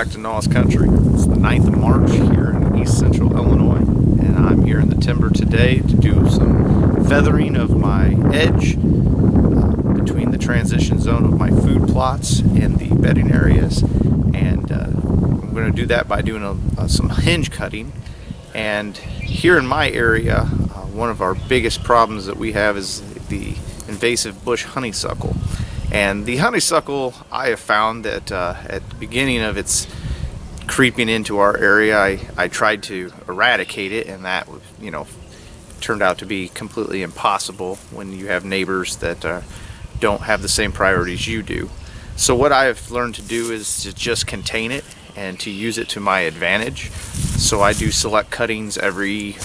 back to Noah's Country. It's the 9th of March here in East Central Illinois, and I'm here in the timber today to do some feathering of my edge between the transition zone of my food plots and the bedding areas. And I'm going to do that by doing some hinge cutting. And here in my area, one of our biggest problems that we have is the invasive bush honeysuckle. And the honeysuckle, I have found that at the beginning of its creeping into our area, I tried to eradicate it, and that, turned out to be completely impossible when you have neighbors that don't have the same priorities you do. So what I've learned to do is to just contain it and to use it to my advantage. So I do select cuttings every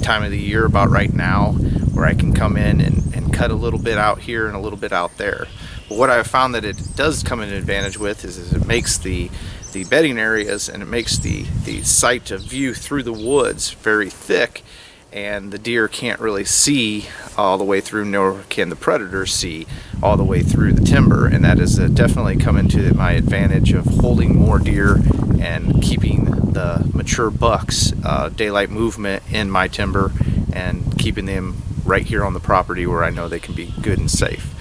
time of the year about right now, where I can come in and cut a little bit out here and a little bit out there. But what I've found that it does come in advantage with is it makes the bedding areas, and it makes the sight of view through the woods very thick, and the deer can't really see all the way through, nor can the predators see all the way through the timber. And that is definitely come into my advantage of holding more deer and keeping the mature bucks daylight movement in my timber and keeping them right here on the property where I know they can be good and safe.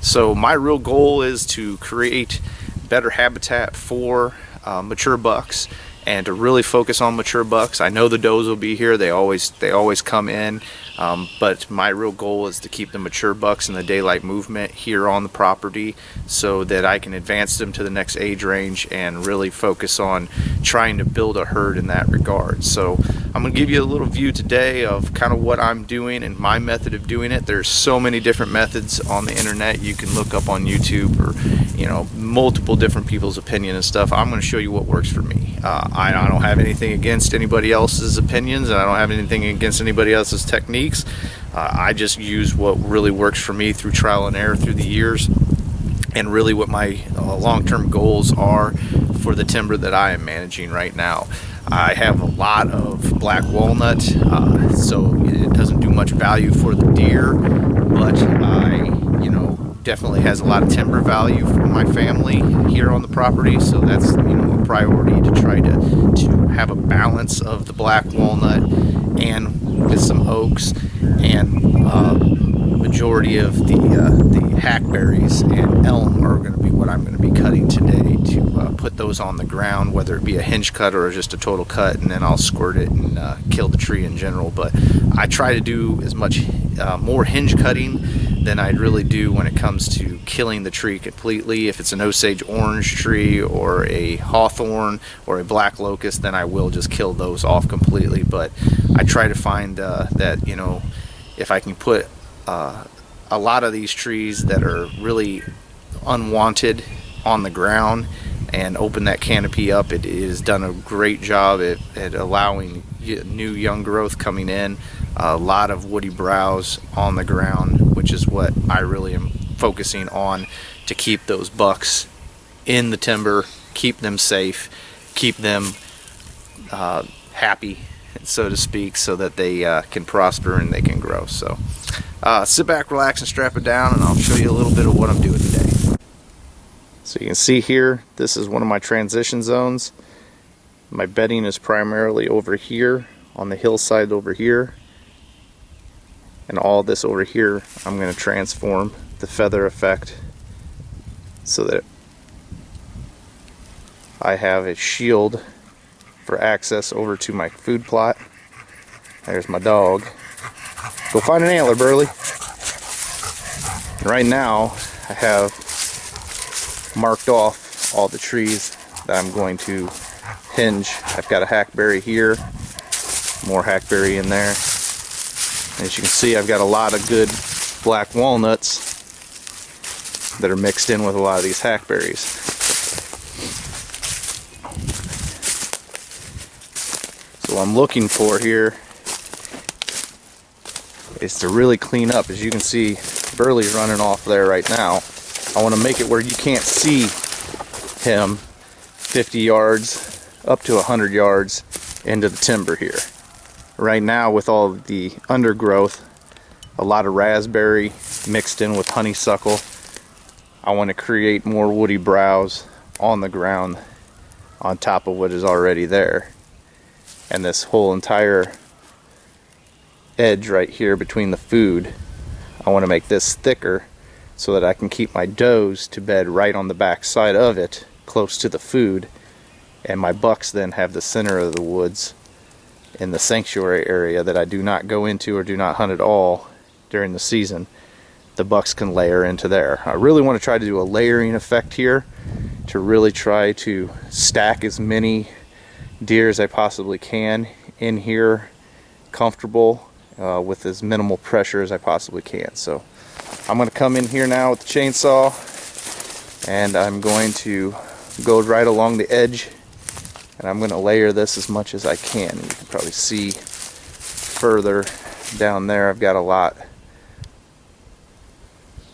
So my real goal is to create better habitat for mature bucks, and to really focus on mature bucks. I know the does will be here, they always come in, but my real goal is to keep the mature bucks in the daylight movement here on the property so that I can advance them to the next age range and really focus on trying to build a herd in that regard. So I'm going to give you a little view today of kind of what I'm doing and my method of doing it. There's so many different methods on the internet. You can look up on YouTube, or multiple different people's opinion and stuff. I'm going to show you what works for me. I don't have anything against anybody else's opinions, and I don't have anything against anybody else's techniques. I just use what really works for me through trial and error through the years, and really what my long-term goals are for the timber that I am managing right now. I have a lot of black walnut, so it doesn't do much value for the deer, but definitely has a lot of timber value for my family here on the property. So that's a priority to try to have a balance of the black walnut and with some oaks, and majority of the hackberries and elm are going to be what I'm going to be cutting today, to put those on the ground, whether it be a hinge cut or just a total cut, and then I'll squirt it and kill the tree in general. But I try to do as much more hinge cutting than I'd really do when it comes to killing the tree completely. If it's an Osage orange tree or a hawthorn or a black locust, then I will just kill those off completely. But I try to find that if I can put a lot of these trees that are really unwanted on the ground and open that canopy up, it has done a great job at allowing new young growth coming in, a lot of woody browse on the ground, which is what I really am focusing on, to keep those bucks in the timber, keep them safe, keep them happy, so to speak, so that they can prosper and they can grow. So sit back, relax, and strap it down, and I'll show you a little bit of what I'm doing today. So you can see here, this is one of my transition zones. My bedding is primarily over here on the hillside over here, and all this over here I'm going to transform the feather effect so that I have a shield for access over to my food plot. There's my dog. Go find an antler, Burley. And right now I have marked off all the trees that I'm going to hinge. I've got a hackberry here, more hackberry in there. As you can see, I've got a lot of good black walnuts that are mixed in with a lot of these hackberries. So what I'm looking for here is to really clean up. As you can see, Burley's running off there right now. I want to make it where you can't see him 50 yards up to 100 yards into the timber here. Right now, with all the undergrowth, a lot of raspberry mixed in with honeysuckle, I want to create more woody browse on the ground on top of what is already there. And this whole entire edge right here between the food, I want to make this thicker so that I can keep my does to bed right on the back side of it, close to the food, and my bucks then have the center of the woods in the sanctuary area that I do not go into or do not hunt at all during the season. The bucks can layer into there. I really want to try to do a layering effect here to really try to stack as many deer as I possibly can in here, comfortable, with as minimal pressure as I possibly can. So I'm going to come in here now with the chainsaw, and I'm going to go right along the edge, and I'm going to layer this as much as I can. You can probably see further down there I've got a lot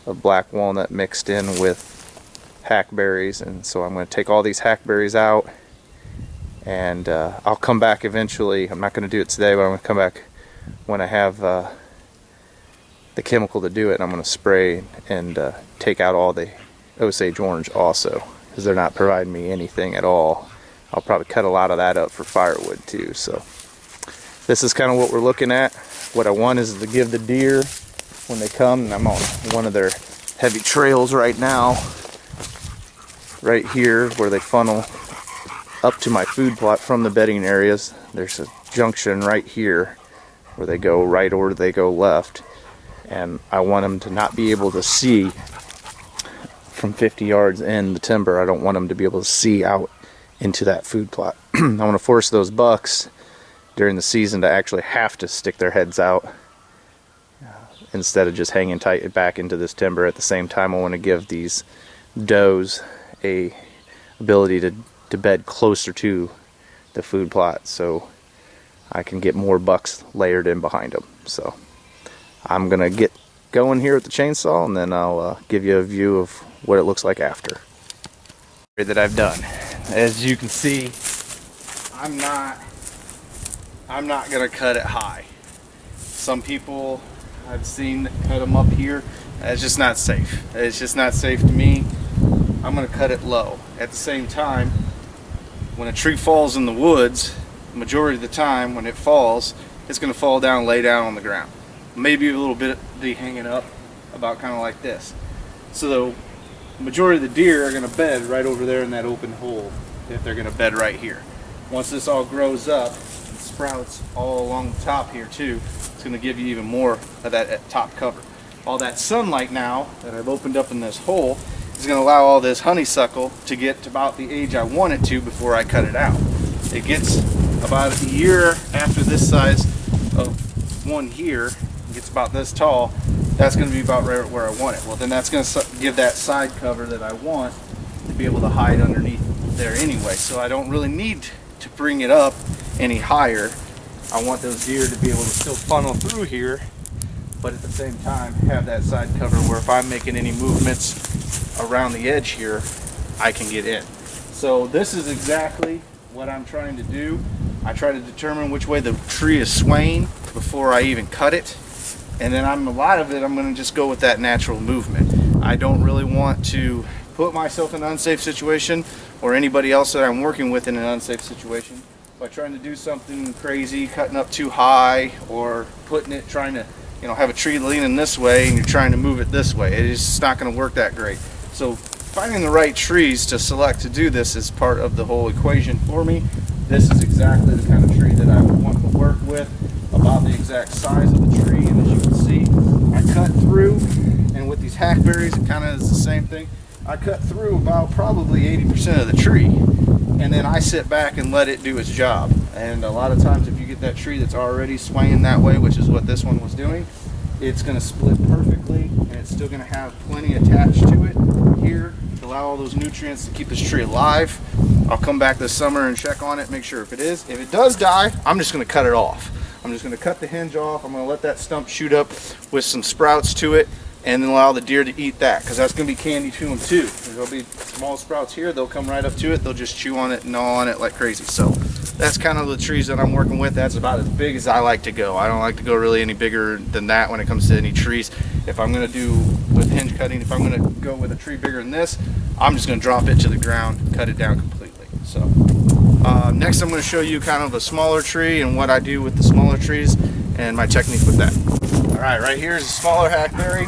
of black walnut mixed in with hackberries, and so I'm going to take all these hackberries out, and I'll come back eventually. I'm not going to do it today, but I'm going to come back when I have the chemical to do it, and I'm going to spray and take out all the Osage orange also, because they're not providing me anything at all. I'll probably cut a lot of that up for firewood too. So this is kind of what we're looking at. What I want is to give the deer, when they come, and I'm on one of their heavy trails right now, right here where they funnel up to my food plot from the bedding areas. There's a junction right here where they go right or they go left, and I want them to not be able to see from 50 yards in the timber. I don't want them to be able to see out into that food plot. I want to force those bucks during the season to actually have to stick their heads out instead of just hanging tight back into this timber. At the same time, I want to give these does a ability to bed closer to the food plot, so I can get more bucks layered in behind them. So I'm gonna get going here with the chainsaw, and then I'll give you a view of what it looks like after that I've done. As you can see, I'm not gonna cut it high. Some people I've seen cut them up here. It's just not safe. It's just not safe to me. I'm gonna cut it low. At the same time, when a tree falls in the woods, the majority of the time when it falls, it's gonna fall down, lay down on the ground. Maybe a little bit of the hanging up, about kind of like this. So the majority of the deer are gonna bed right over there in that open hole if they're gonna bed right here. Once this all grows up and sprouts all along the top here too, it's gonna give you even more of that top cover. All that sunlight now that I've opened up in this hole is going to allow all this honeysuckle to get to about the age I want it to before I cut it out. It gets about a year after this size of one here, it gets about this tall, that's going to be about right where I want it. Well, then that's going to give that side cover that I want to be able to hide underneath there anyway. So I don't really need to bring it up any higher. I want those deer to be able to still funnel through here, but at the same time have that side cover where if I'm making any movements around the edge here, I can get in. So this is exactly what I'm trying to do. I try to determine which way the tree is swaying before I even cut it, and then a lot of it I'm going to just go with that natural movement. I don't really want to put myself in an unsafe situation or anybody else that I'm working with in an unsafe situation by trying to do something crazy, cutting up too high, or trying to have a tree leaning this way and you're trying to move it this way. It's just not going to work that great. So finding the right trees to select to do this is part of the whole equation for me. This is exactly the kind of tree that I would want to work with, about the exact size of the tree. And as you can see, I cut through, and with these hackberries it kind of is the same thing. I cut through about probably 80% of the tree, and then I sit back and let it do its job. And a lot of times if you get that tree that's already swaying that way, which is what this one was doing, it's going to split perfectly, and it's still going to have plenty attached to it here to allow all those nutrients to keep this tree alive. I'll come back this summer and check on it, make sure if it does die, I'm just going to cut it off. I'm just going to cut the hinge off. I'm going to let that stump shoot up with some sprouts to it, and then allow the deer to eat that, because that's going to be candy to them too. There'll be small sprouts here, they'll come right up to it, they'll just chew on it and gnaw on it like crazy. So that's kind of the trees that I'm working with. That's about as big as I like to go. I don't like to go really any bigger than that when it comes to any trees. If I'm going to do with hinge cutting, if I'm going to go with a tree bigger than this, I'm just going to drop it to the ground, cut it down completely. So Next I'm going to show you kind of a smaller tree and what I do with the smaller trees and my technique with that. Alright, right here is a smaller hackberry,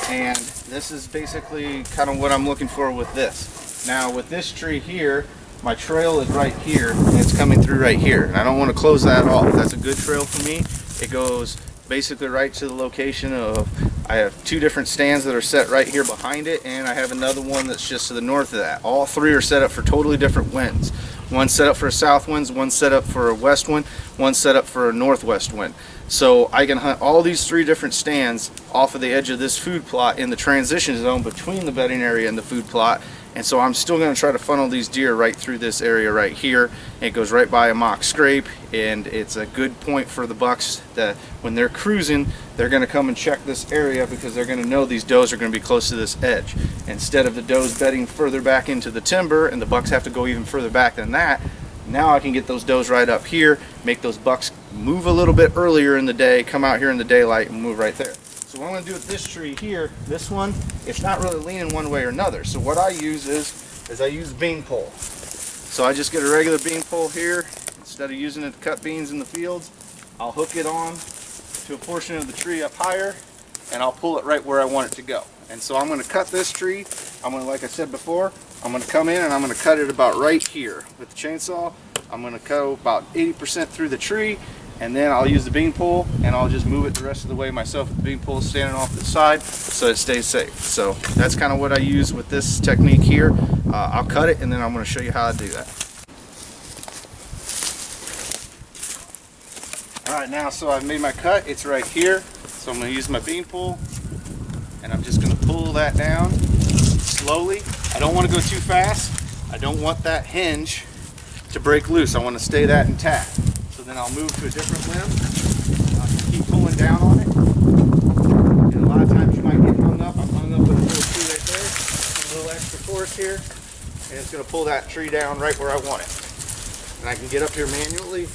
and this is basically kind of what I'm looking for with this. Now with this tree here, my trail is right here and it's coming through right here, and I don't want to close that off. That's a good trail for me. It goes basically right to the location of, I have two different stands that are set right here behind it, and I have another one that's just to the north of that. All three are set up for totally different winds. One set up for a south wind, one set up for a west wind, one set up for a northwest wind. So I can hunt all these three different stands off of the edge of this food plot in the transition zone between the bedding area and the food plot. And so I'm still going to try to funnel these deer right through this area right here. It goes right by a mock scrape, and it's a good point for the bucks that when they're cruising, they're going to come and check this area because they're going to know these does are going to be close to this edge. Instead of the does bedding further back into the timber and the bucks have to go even further back than that, now I can get those does right up here, make those bucks move a little bit earlier in the day, come out here in the daylight and move right there. So what I'm going to do with this tree here, this one, it's not really leaning one way or another. So what I use is I use bean pole. So I just get a regular bean pole here. Instead of using it to cut beans in the fields, I'll hook it on to a portion of the tree up higher, and I'll pull it right where I want it to go. And so I'm going to cut this tree. I'm going to, like I said before, I'm going to come in and I'm going to cut it about right here with the chainsaw. I'm going to go about 80% through the tree, and then I'll use the bean pole and I'll just move it the rest of the way myself with the bean pole standing off the side so it stays safe. So that's kind of what I use with this technique here. I'll cut it and then I'm going to show you how to do that. Alright, now so I've made my cut, it's right here. So I'm going to use my bean pole and I'm just going to pull that down slowly. I don't want to go too fast. I don't want that hinge to break loose. I want to stay that intact. So then I'll move to a different limb. I'll keep pulling down on it. And a lot of times you might get hung up. I'm hung up with a little tree right there. A little extra force here. And it's going to pull that tree down right where I want it. And I can get up here manually.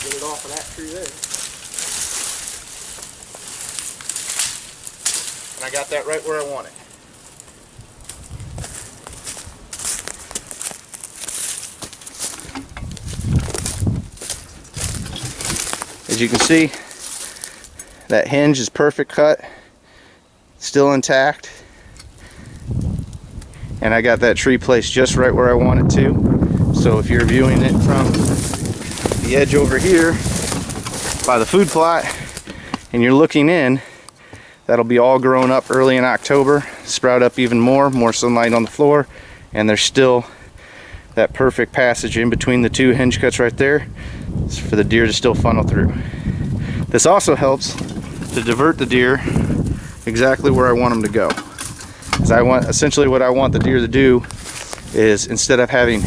Get it off of that tree there. And I got that right where I want it. As you can see, that hinge is perfect cut, still intact, and I got that tree placed just right where I want it to. So if you're viewing it from the edge over here by the food plot and you're looking in, that'll be all grown up early in October, sprout up even more sunlight on the floor, and there's still that perfect passage in between the two hinge cuts right there for the deer to still funnel through. This also helps to divert the deer exactly where I want them to go. Essentially what I want the deer to do is, instead of having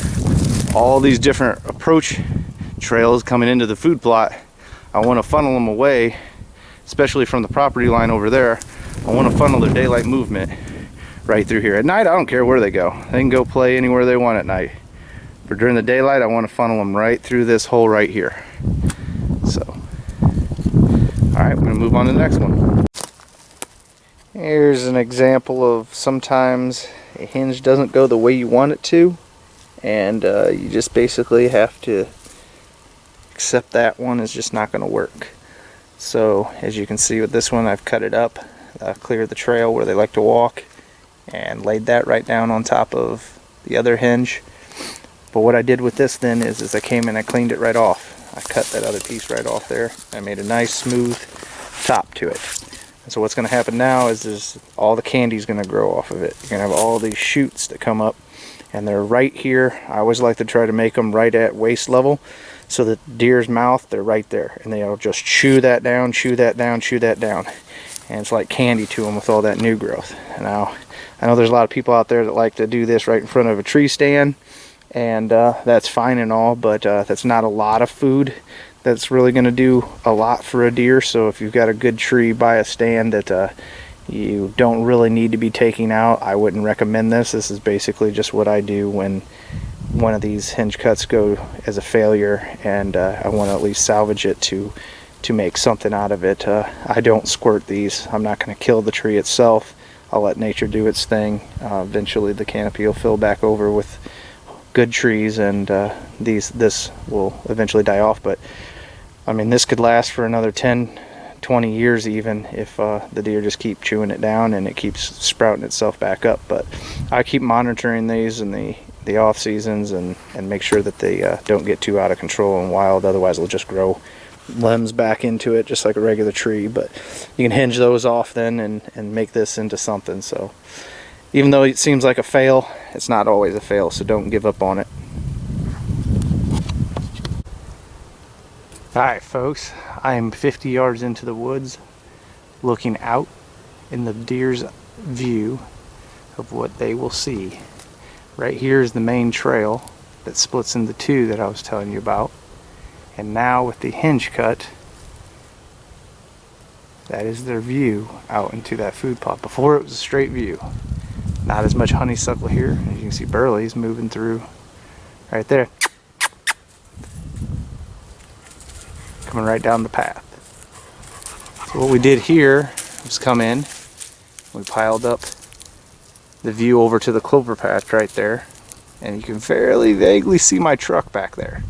all these different approach trails coming into the food plot, I want to funnel them away, especially from the property line over there. I want to funnel their daylight movement right through here. At night, I don't care where they go. They can go play anywhere they want at night. But during the daylight, I want to funnel them right through this hole right here. So, alright, we're going to move on to the next one. Here's an example of sometimes a hinge doesn't go the way you want it to, and you just basically have to accept that one is just not going to work. So, as you can see with this one, I've cut it up, cleared the trail where they like to walk, and laid that right down on top of the other hinge. But what I did with this then is I came and I cleaned it right off. I cut that other piece right off there. I made a nice smooth top to it. And so what's going to happen now is all the candy is going to grow off of it. You're going to have all these shoots that come up, and they're right here. I always like to try to make them right at waist level, so that deer's mouth, they're right there, and they'll just chew that down, chew that down, chew that down. And it's like candy to them with all that new growth. Now, I know there's a lot of people out there that like to do this right in front of a tree stand, and that's fine and all, but that's not a lot of food that's really going to do a lot for a deer. So if you've got a good tree by a stand that you don't really need to be taking out, I wouldn't recommend this. This is basically just what I do when one of these hinge cuts go as a failure, and I want to at least salvage it to make something out of it. I don't squirt these. I'm not going to kill the tree itself. I'll let nature do its thing. Eventually the canopy will fill back over with good trees, and this will eventually die off. But I mean, this could last for another 10-20 years even if the deer just keep chewing it down and it keeps sprouting itself back up. But I keep monitoring these in the off seasons and make sure that they don't get too out of control and wild. Otherwise it'll just grow limbs back into it just like a regular tree. But you can hinge those off then and make this into something. So even though it seems like a fail, it's not always a fail, so don't give up on it. Alright folks, I am 50 yards into the woods looking out in the deer's view of what they will see. Right here is the main trail that splits into two that I was telling you about. And now with the hinge cut, that is their view out into that food plot. Before it was a straight view. Not as much honeysuckle here. As you can see, Burley's moving through right there. Coming right down the path. So what we did here was come in, we piled up the view over to the clover patch right there, and you can fairly vaguely see my truck back there.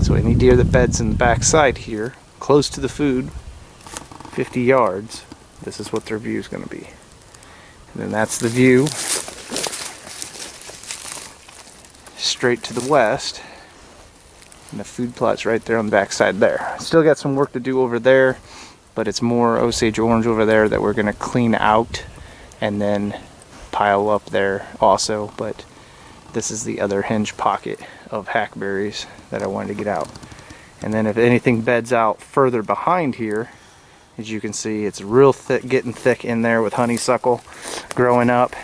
So any deer that beds in the back side here, close to the food, 50 yards, this is what their view is going to be. And then that's the view straight to the west. And the food plot's right there on the back side there. Still got some work to do over there, but it's more Osage orange over there that we're going to clean out and then pile up there also. But this is the other hinge pocket of hackberries that I wanted to get out. And then if anything beds out further behind here, as you can see, it's real thick, getting thick in there with honeysuckle growing up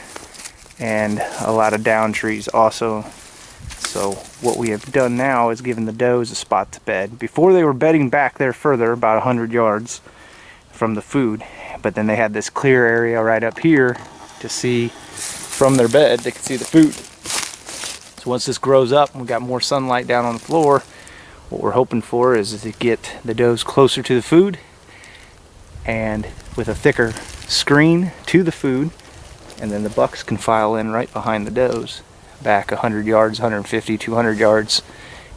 and a lot of down trees also. So what we have done now is given the does a spot to bed. Before they were bedding back there further, about 100 yards from the food, but then they had this clear area right up here to see from their bed. They could see the food. So once this grows up and we got more sunlight down on the floor, what we're hoping for is to get the does closer to the food and with a thicker screen to the food, and then the bucks can file in right behind the does back 100 yards, 150, 200 yards,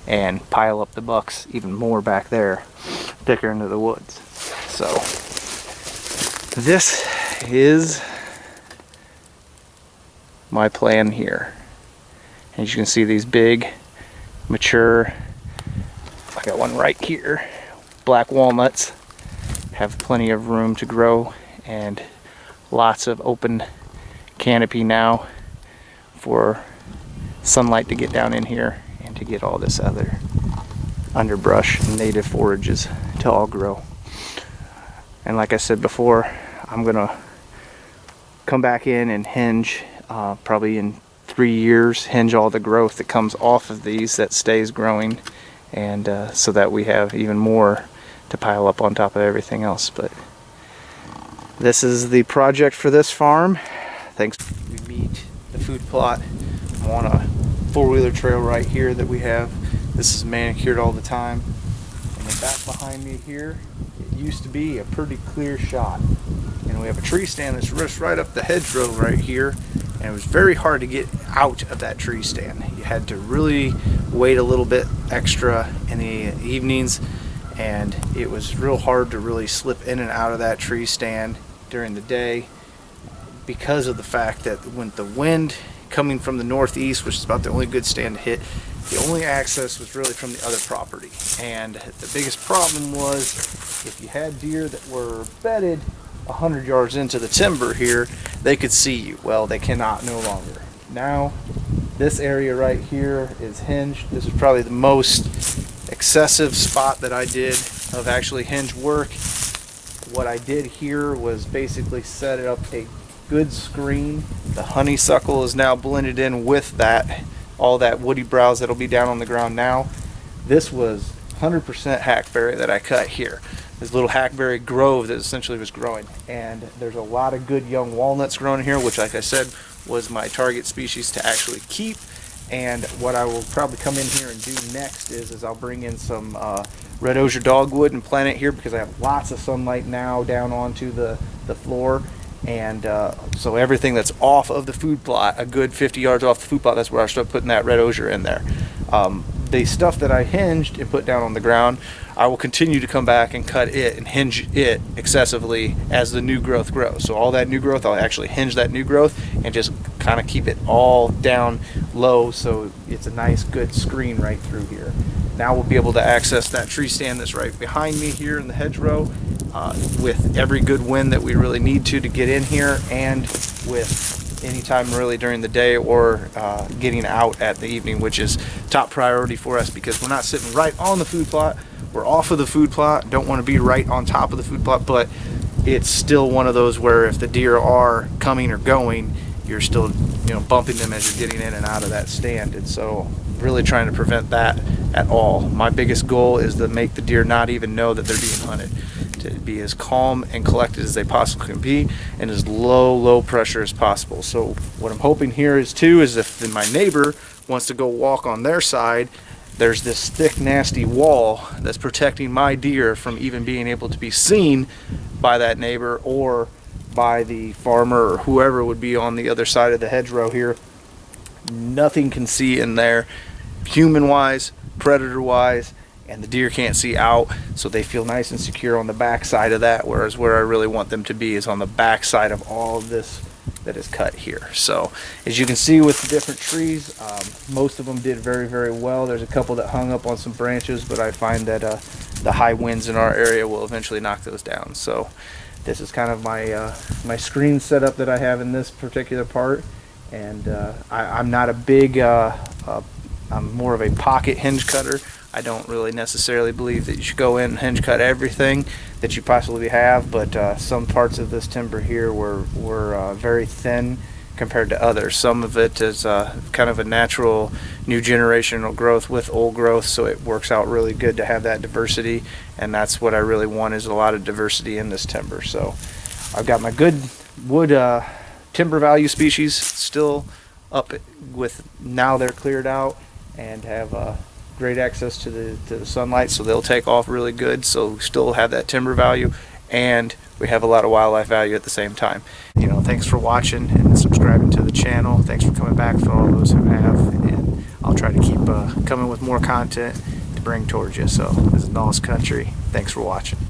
and pile up the bucks even more back there, thicker into the woods. So this is my plan here. As you can see, these big, mature, I got one right here, black walnuts, have plenty of room to grow and lots of open canopy now for sunlight to get down in here and to get all this other underbrush and native forages to all grow. And like I said before, I'm gonna come back in and hinge probably in 3 years, hinge all the growth that comes off of these that stays growing, and so that we have even more to pile up on top of everything else. But this is the project for this farm. Thanks. We meet the food plot. I'm on a four-wheeler trail right here that we have. This is manicured all the time. And then back behind me here, it used to be a pretty clear shot. And we have a tree stand that's just right up the hedgerow right here. And it was very hard to get out of that tree stand. You had to really wait a little bit extra in the evenings, and it was real hard to really slip in and out of that tree stand during the day because of the fact that when the wind coming from the northeast, which is about the only good stand to hit, the only access was really from the other property. And the biggest problem was if you had deer that were bedded 100 yards into the timber here, they could see you. Well, they cannot no longer. Now this area right here is hinged. This is probably the most excessive spot that I did of actually hinge work. What I did here was basically set up a good screen. The honeysuckle is now blended in with that, all that woody browse that'll be down on the ground now. This was 100% hackberry that I cut here. This little hackberry grove that essentially was growing, and there's a lot of good young walnuts growing here, which, like I said, was my target species to actually keep. And what I will probably come in here and do next is I'll bring in some red osier dogwood and plant it here, because I have lots of sunlight now down onto the floor, And so everything that's off of the food plot, a good 50 yards off the food plot, that's where I start putting that red osier in there. The stuff that I hinged and put down on the ground, I will continue to come back and cut it and hinge it excessively as the new growth grows. So all that new growth, I'll actually hinge that new growth and just kind of keep it all down low so it's a nice good screen right through here. Now we'll be able to access that tree stand that's right behind me here in the hedgerow with every good wind that we really need to get in here, and with anytime really during the day or getting out at the evening, which is top priority for us because we're not sitting right on the food plot. We're off of the food plot, don't want to be right on top of the food plot, but it's still one of those where if the deer are coming or going, you're still, you know, bumping them as you're getting in and out of that stand. And so really trying to prevent that at all. My biggest goal is to make the deer not even know that they're being hunted, to be as calm and collected as they possibly can be and as low pressure as possible. So what I'm hoping here is too is if my neighbor wants to go walk on their side, there's this thick nasty wall that's protecting my deer from even being able to be seen by that neighbor or by the farmer or whoever would be on the other side of the hedgerow here. Nothing can see in there, human wise, predator wise, and the deer can't see out, so they feel nice and secure on the back side of that, whereas where I really want them to be is on the back side of all of this that is cut here. So as you can see with the different trees, most of them did very well. There's a couple that hung up on some branches, but I find that the high winds in our area will eventually knock those down. So this is kind of my my screen setup that I have in this particular part, and I'm not a big I'm more of a pocket hinge cutter. I don't really necessarily believe that you should go in and hinge cut everything that you possibly have, but some parts of this timber here were very thin compared to others. Some of it is kind of a natural new generational growth with old growth, so it works out really good to have that diversity, and that's what I really want, is a lot of diversity in this timber. So I've got my good wood timber value species still up with, now they're cleared out and have great access to the sunlight, so they'll take off really good. So we still have that timber value, and we have a lot of wildlife value at the same time. You know, thanks for watching and subscribing to the channel. Thanks for coming back for all those who have, and I'll try to keep coming with more content to bring towards you. So this is Noah's Country. Thanks for watching.